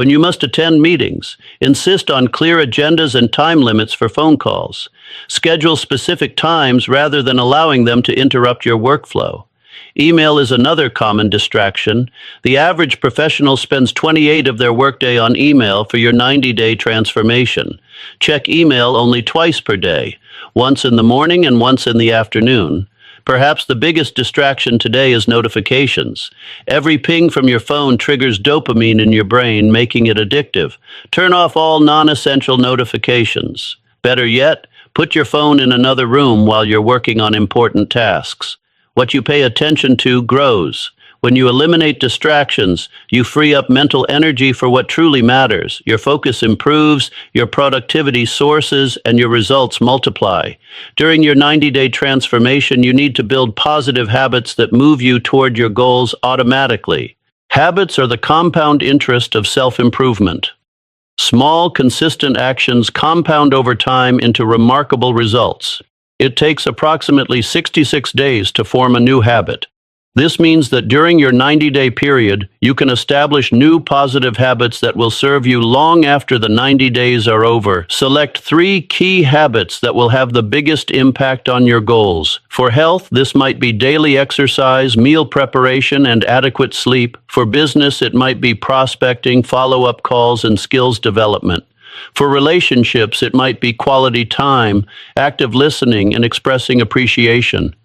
When you must attend meetings, insist on clear agendas and time limits for phone calls. Schedule specific times rather than allowing them to interrupt your workflow. Email is another common distraction. The average professional spends 28 of their workday on email for your 90-day transformation. Check email only twice per day, once in the morning and once in the afternoon. Perhaps the biggest distraction today is notifications. Every ping from your phone triggers dopamine in your brain, making it addictive. Turn off all non-essential notifications. Better yet, put your phone in another room while you're working on important tasks. What you pay attention to grows. When you eliminate distractions, you free up mental energy for what truly matters. Your focus improves, your productivity soars, and your results multiply. During your 90-day transformation, you need to build positive habits that move you toward your goals automatically. Habits are the compound interest of self-improvement. Small, consistent actions compound over time into remarkable results. It takes approximately 66 days to form a new habit. This means that during your 90-day period, you can establish new positive habits that will serve you long after the 90 days are over. Select 3 key habits that will have the biggest impact on your goals. For health, this might be daily exercise, meal preparation, and adequate sleep. For business, it might be prospecting, follow-up calls, and skills development. For relationships, it might be quality time, active listening, and expressing appreciation.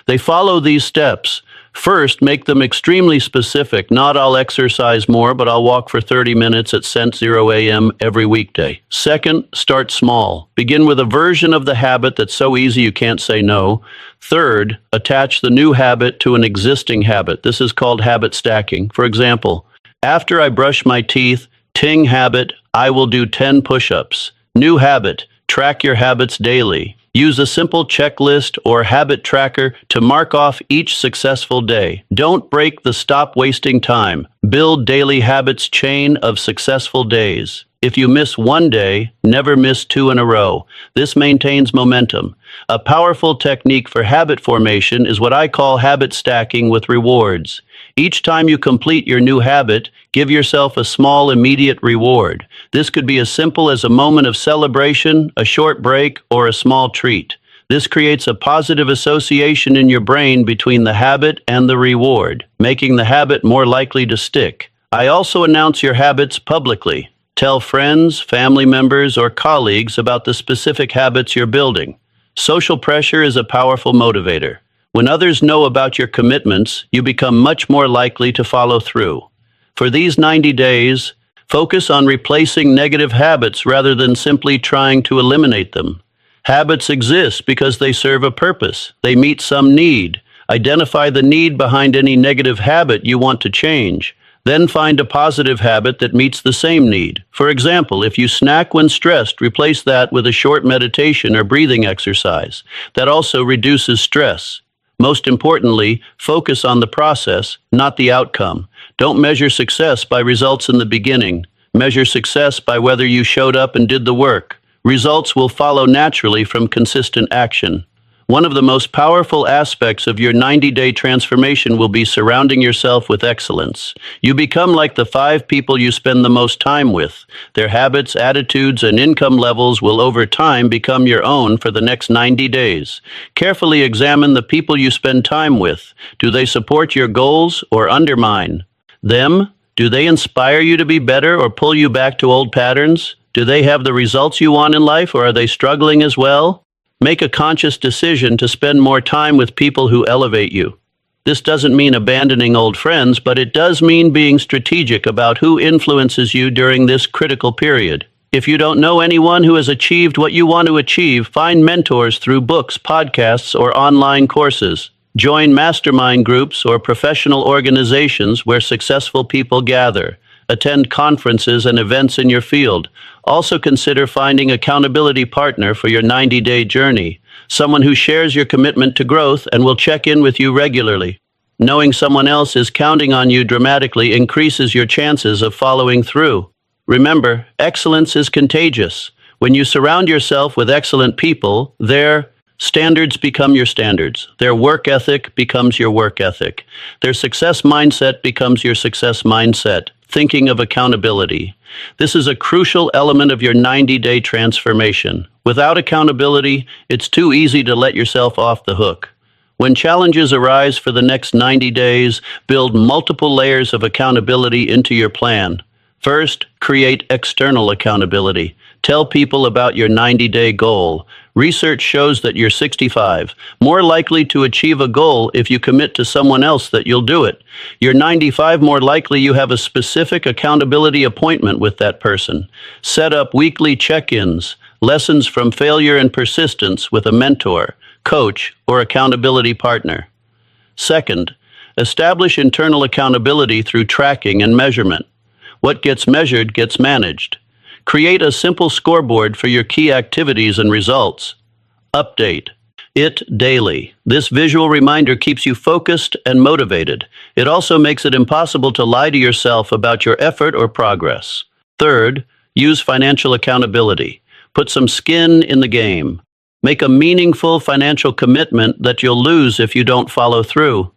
They follow these steps. First, make them extremely specific. Not I'll exercise more, but I'll walk for 30 minutes at 0 a.m. every weekday. Second, start small. Begin with a version of the habit that's so easy you can't say no. Third, attach the new habit to an existing habit. This is called habit stacking. For example, after I brush my teeth, ting habit, I will do 10 push-ups. New habit, track your habits daily. Use a simple checklist or habit tracker to mark off each successful day. Don't break the stop wasting time. Build daily habits chain of successful days. If you miss one day, never miss 2 in a row. This maintains momentum. A powerful technique for habit formation is what I call habit stacking with rewards. Each time you complete your new habit, give yourself a small immediate reward. This could be as simple as a moment of celebration, a short break, or a small treat. This creates a positive association in your brain between the habit and the reward, making the habit more likely to stick. I also announce your habits publicly. Tell friends, family members, or colleagues about the specific habits you're building. Social pressure is a powerful motivator. When others know about your commitments, you become much more likely to follow through. For these 90 days, focus on replacing negative habits rather than simply trying to eliminate them. Habits exist because they serve a purpose. They meet some need. Identify the need behind any negative habit you want to change. Then find a positive habit that meets the same need. For example, if you snack when stressed, replace that with a short meditation or breathing exercise. That also reduces stress. Most importantly, focus on the process, not the outcome. Don't measure success by results in the beginning. Measure success by whether you showed up and did the work. Results will follow naturally from consistent action. One of the most powerful aspects of your 90-day transformation will be surrounding yourself with excellence. You become like the 5 people you spend the most time with. Their habits, attitudes, and income levels will over time become your own for the next 90 days. Carefully examine the people you spend time with. Do they support your goals or undermine them? Do they inspire you to be better or pull you back to old patterns? Do they have the results you want in life, or are they struggling as well? Make a conscious decision to spend more time with people who elevate you. This doesn't mean abandoning old friends, but it does mean being strategic about who influences you during this critical period. If you don't know anyone who has achieved what you want to achieve, find mentors through books, podcasts, or online courses. Join mastermind groups or professional organizations where successful people gather. Attend conferences and events in your field. Also consider finding an accountability partner for your 90-day journey, someone who shares your commitment to growth and will check in with you regularly. Knowing someone else is counting on you dramatically increases your chances of following through. Remember, excellence is contagious. When you surround yourself with excellent people, their standards become your standards. Their work ethic becomes your work ethic. Their success mindset becomes your success mindset. thinking of accountability. This is a crucial element of your 90-day transformation. Without accountability, it's too easy to let yourself off the hook. When challenges arise for the next 90 days, build multiple layers of accountability into your plan. First, create external accountability. Tell people about your 90-day goal. Research shows that you're 65, more likely to achieve a goal if you commit to someone else that you'll do it. You're 95, more likely you have a specific accountability appointment with that person. Set up weekly check-ins, lessons from failure and persistence with a mentor, coach, or accountability partner. Second, establish internal accountability through tracking and measurement. What gets measured gets managed. Create a simple scoreboard for your key activities and results. Update it daily. This visual reminder keeps you focused and motivated. It also makes it impossible to lie to yourself about your effort or progress. Third, use financial accountability. Put some skin in the game. Make a meaningful financial commitment that you'll lose if you don't follow through.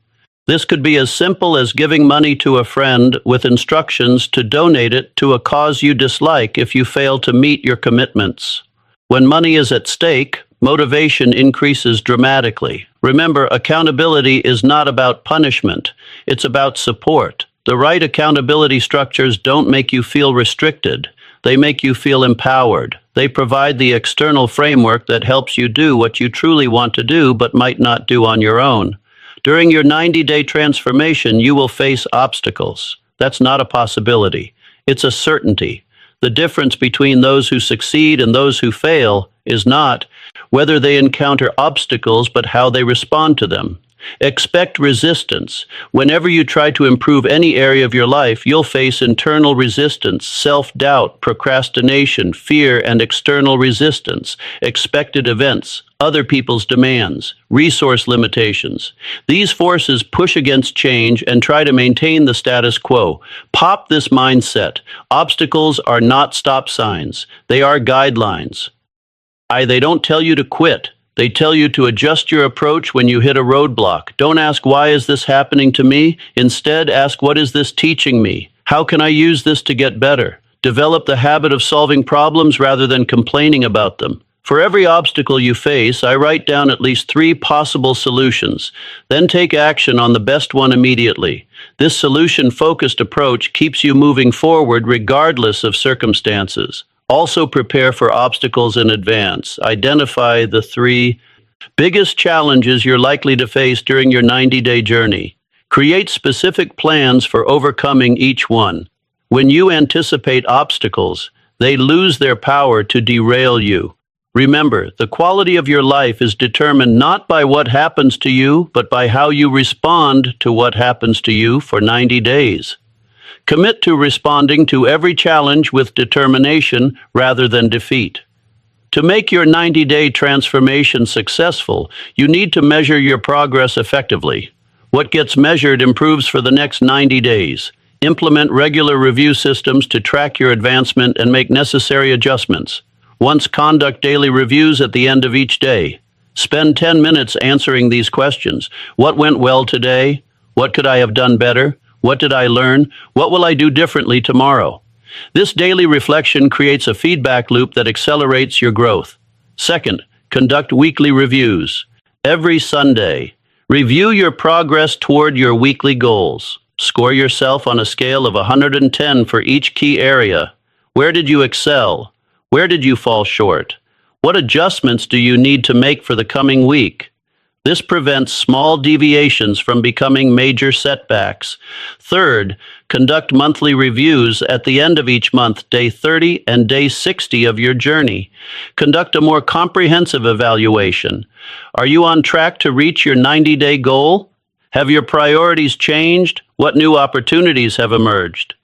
This could be as simple as giving money to a friend with instructions to donate it to a cause you dislike if you fail to meet your commitments. When money is at stake, motivation increases dramatically. Remember, accountability is not about punishment. It's about support. The right accountability structures don't make you feel restricted. They make you feel empowered. They provide the external framework that helps you do what you truly want to do but might not do on your own. During your 90-day transformation, you will face obstacles. That's not a possibility. It's a certainty. The difference between those who succeed and those who fail is not whether they encounter obstacles, but how they respond to them. Expect resistance. Whenever you try to improve any area of your life, you'll face internal resistance, self-doubt, procrastination, fear, and external resistance, expected events, other people's demands, resource limitations. These forces push against change and try to maintain the status quo. Pop this mindset. Obstacles are not stop signs. They are guidelines. They don't tell you to quit. They tell you to adjust your approach when you hit a roadblock. Don't ask, why is this happening to me? Instead, ask, what is this teaching me? How can I use this to get better? Develop the habit of solving problems rather than complaining about them. For every obstacle you face, I write down at least 3 possible solutions. Then take action on the best one immediately. This solution-focused approach keeps you moving forward regardless of circumstances. Also prepare for obstacles in advance. Identify the 3 biggest challenges you're likely to face during your 90-day journey. Create specific plans for overcoming each one. When you anticipate obstacles, they lose their power to derail you. Remember, the quality of your life is determined not by what happens to you, but by how you respond to what happens to you for 90 days. Commit to responding to every challenge with determination rather than defeat. To make your 90-day transformation successful, you need to measure your progress effectively. What gets measured improves for the next 90 days. Implement regular review systems to track your advancement and make necessary adjustments. Once, conduct daily reviews at the end of each day. Spend 10 minutes answering these questions. What went well today? What could I have done better? What did I learn? What will I do differently tomorrow? This daily reflection creates a feedback loop that accelerates your growth. Second, conduct weekly reviews. Every Sunday, review your progress toward your weekly goals. Score yourself on a scale of 110 for each key area. Where did you excel? Where did you fall short? What adjustments do you need to make for the coming week? This prevents small deviations from becoming major setbacks. Third, conduct monthly reviews at the end of each month, day 30 and day 60 of your journey. Conduct a more comprehensive evaluation. Are you on track to reach your 90-day goal? Have your priorities changed? What new opportunities have emerged?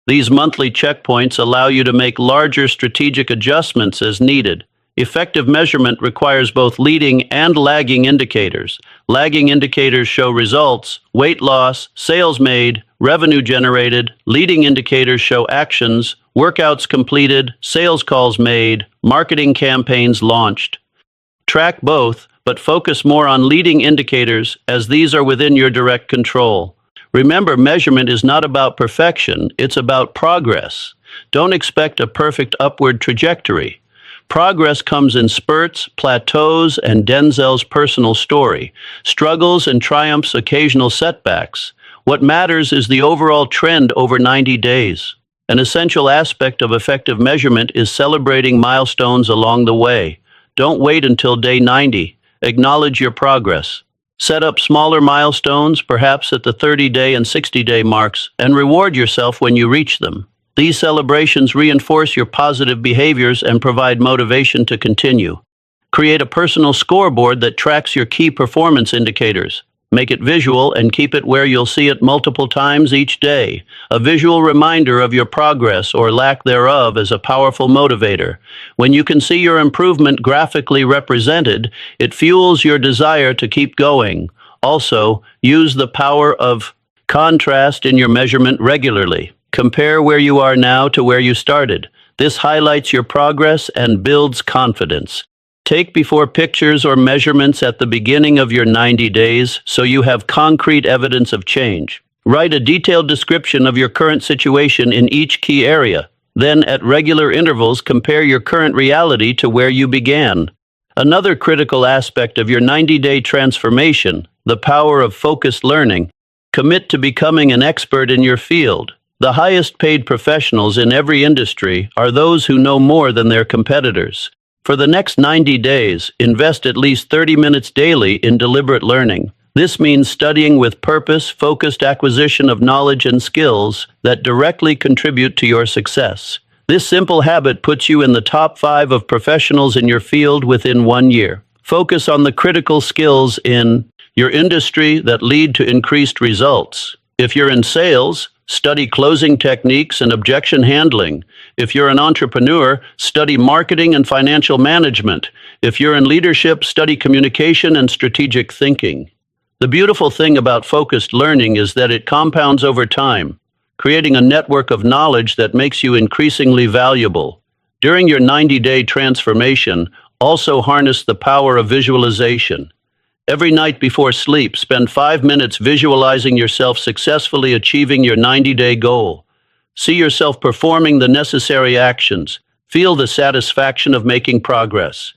These monthly checkpoints allow you to make larger strategic adjustments as needed. Effective measurement requires both leading and lagging indicators. Lagging indicators show results, weight loss, sales made, revenue generated. Leading indicators show actions, workouts completed, sales calls made, marketing campaigns launched. Track both, but focus more on leading indicators as these are within your direct control. Remember, measurement is not about perfection, it's about progress. Don't expect a perfect upward trajectory. Progress comes in spurts, plateaus, and Denzel's personal story, struggles and triumphs, occasional setbacks. What matters is the overall trend over 90 days. An essential aspect of effective measurement is celebrating milestones along the way. Don't wait until day 90. Acknowledge your progress. Set up smaller milestones, perhaps at the 30-day and 60-day marks, and reward yourself when you reach them. These celebrations reinforce your positive behaviors and provide motivation to continue. Create a personal scoreboard that tracks your key performance indicators. Make it visual and keep it where you'll see it multiple times each day. A visual reminder of your progress or lack thereof is a powerful motivator. When you can see your improvement graphically represented, it fuels your desire to keep going. Also, use the power of contrast in your measurement regularly. Compare where you are now to where you started. This highlights your progress and builds confidence. Take before pictures or measurements at the beginning of your 90 days so you have concrete evidence of change. Write a detailed description of your current situation in each key area. Then, at regular intervals, compare your current reality to where you began. Another critical aspect of your 90-day transformation, the power of focused learning. Commit to becoming an expert in your field. The highest paid professionals in every industry are those who know more than their competitors. For the next 90 days, invest at least 30 minutes daily in deliberate learning. This means studying with purpose, focused acquisition of knowledge and skills that directly contribute to your success. This simple habit puts you in the top 5 of professionals in your field within 1 year. Focus on the critical skills in your industry that lead to increased results. If you're in sales, study closing techniques and objection handling. If you're an entrepreneur, study marketing and financial management. If you're in leadership, study communication and strategic thinking. The beautiful thing about focused learning is that it compounds over time, creating a network of knowledge that makes you increasingly valuable. During your 90-day transformation, also harness the power of visualization. Every night before sleep, spend 5 minutes visualizing yourself successfully achieving your 90-day goal. See yourself performing the necessary actions. Feel the satisfaction of making progress.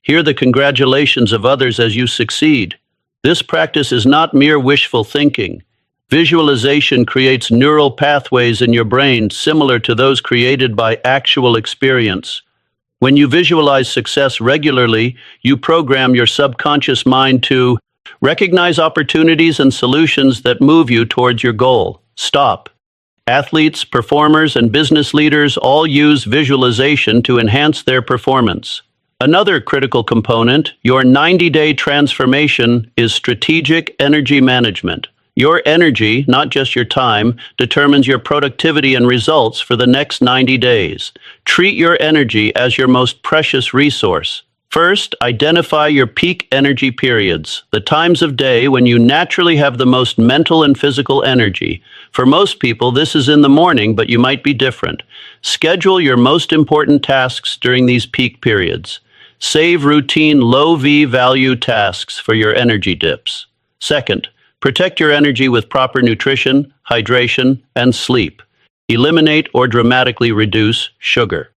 Hear the congratulations of others as you succeed. This practice is not mere wishful thinking. Visualization creates neural pathways in your brain similar to those created by actual experience. When you visualize success regularly, you program your subconscious mind to recognize opportunities and solutions that move you towards your goal. Stop. Athletes, performers, and business leaders all use visualization to enhance their performance. Another critical component, your 90-day transformation, is strategic energy management. Your energy, not just your time, determines your productivity and results for the next 90 days. Treat your energy as your most precious resource. First, identify your peak energy periods, the times of day when you naturally have the most mental and physical energy. For most people, this is in the morning, but you might be different. Schedule your most important tasks during these peak periods. Save routine low-V value tasks for your energy dips. Second, protect your energy with proper nutrition, hydration, and sleep. Eliminate or dramatically reduce sugar,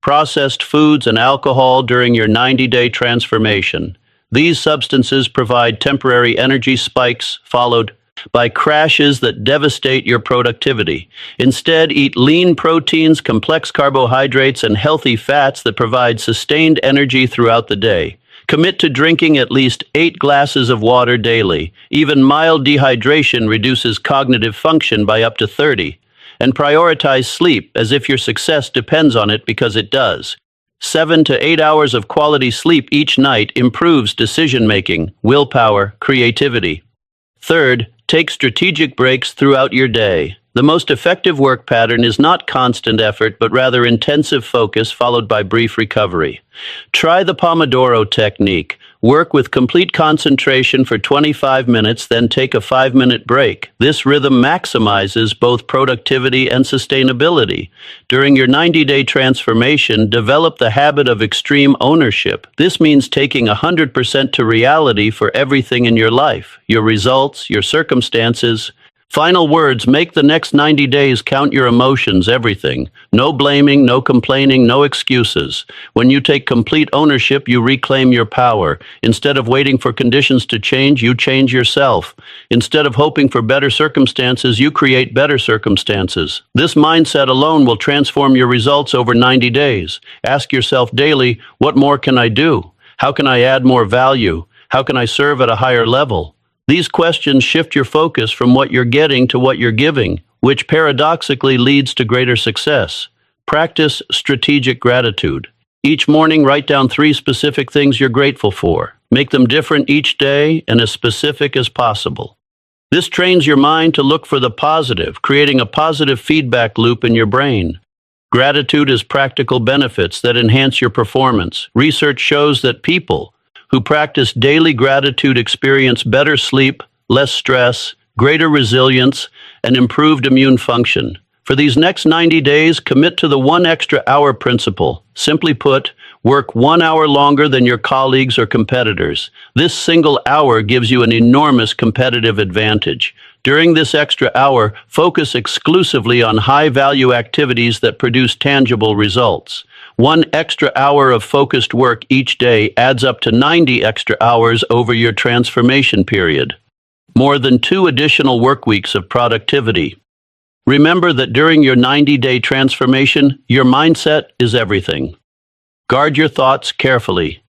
processed foods, and alcohol during your 90-day transformation. These substances provide temporary energy spikes followed by crashes that devastate your productivity. Instead, eat lean proteins, complex carbohydrates, and healthy fats that provide sustained energy throughout the day. Commit to drinking at least 8 glasses of water daily. Even mild dehydration reduces cognitive function by up to 30. And prioritize sleep as if your success depends on it, because it does. 7 to 8 hours of quality sleep each night improves decision-making, willpower, creativity. Third, take strategic breaks throughout your day. The most effective work pattern is not constant effort, but rather intensive focus followed by brief recovery. Try the Pomodoro technique. Work with complete concentration for 25 minutes, then take a 5-minute break. This rhythm maximizes both productivity and sustainability. During your 90-day transformation, develop the habit of extreme ownership. This means taking 100% to reality for everything in your life, your results, your circumstances, Final words, make the next 90 days count your emotions, everything. No blaming, no complaining, no excuses. When you take complete ownership, you reclaim your power. Instead of waiting for conditions to change, you change yourself. Instead of hoping for better circumstances, you create better circumstances. This mindset alone will transform your results over 90 days. Ask yourself daily, what more can I do? How can I add more value? How can I serve at a higher level? These questions shift your focus from what you're getting to what you're giving, which paradoxically leads to greater success. Practice strategic gratitude. Each morning, write down 3 specific things you're grateful for. Make them different each day and as specific as possible. This trains your mind to look for the positive, creating a positive feedback loop in your brain. Gratitude is practical benefits that enhance your performance. Research shows that people who practice daily gratitude experience better sleep, less stress, greater resilience, and improved immune function. For these next 90 days, commit to the 1 extra hour principle. Simply put, work 1 hour longer than your colleagues or competitors. This single hour gives you an enormous competitive advantage. During this extra hour, focus exclusively on high-value activities that produce tangible results. 1 extra hour of focused work each day adds up to 90 extra hours over your transformation period. More than 2 additional work weeks of productivity. Remember that during your 90-day transformation, your mindset is everything. Guard your thoughts carefully.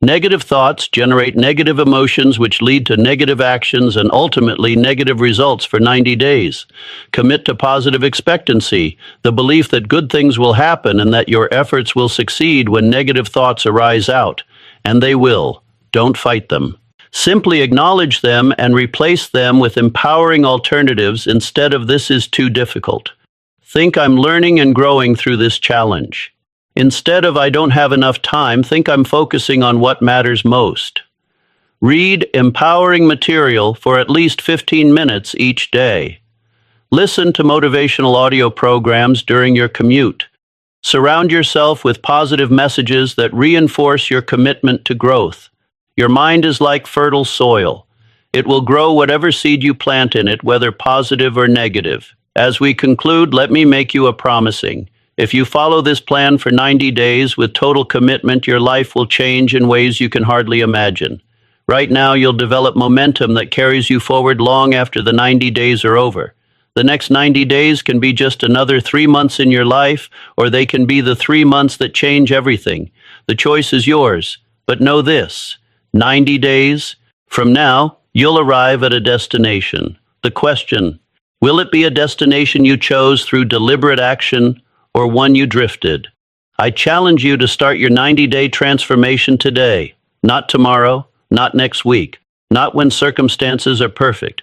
Negative thoughts generate negative emotions which lead to negative actions and ultimately negative results for 90 days. Commit to positive expectancy, the belief that good things will happen and that your efforts will succeed when negative thoughts arise out. And they will. Don't fight them. Simply acknowledge them and replace them with empowering alternatives instead of "this is too difficult." Think "I'm learning and growing through this challenge." Instead of "I don't have enough time," think "I'm focusing on what matters most." Read empowering material for at least 15 minutes each day. Listen to motivational audio programs during your commute. Surround yourself with positive messages that reinforce your commitment to growth. Your mind is like fertile soil. It will grow whatever seed you plant in it, whether positive or negative. As we conclude, let me make you a promising. If you follow this plan for 90 days with total commitment, your life will change in ways you can hardly imagine. Right now, you'll develop momentum that carries you forward long after the 90 days are over. The next 90 days can be just another 3 months in your life, or they can be the 3 months that change everything. The choice is yours. But know this, 90 days from now, you'll arrive at a destination. The question, will it be a destination you chose through deliberate action, or one you drifted? I challenge you to start your 90-day transformation today, not tomorrow, not next week, not when circumstances are perfect,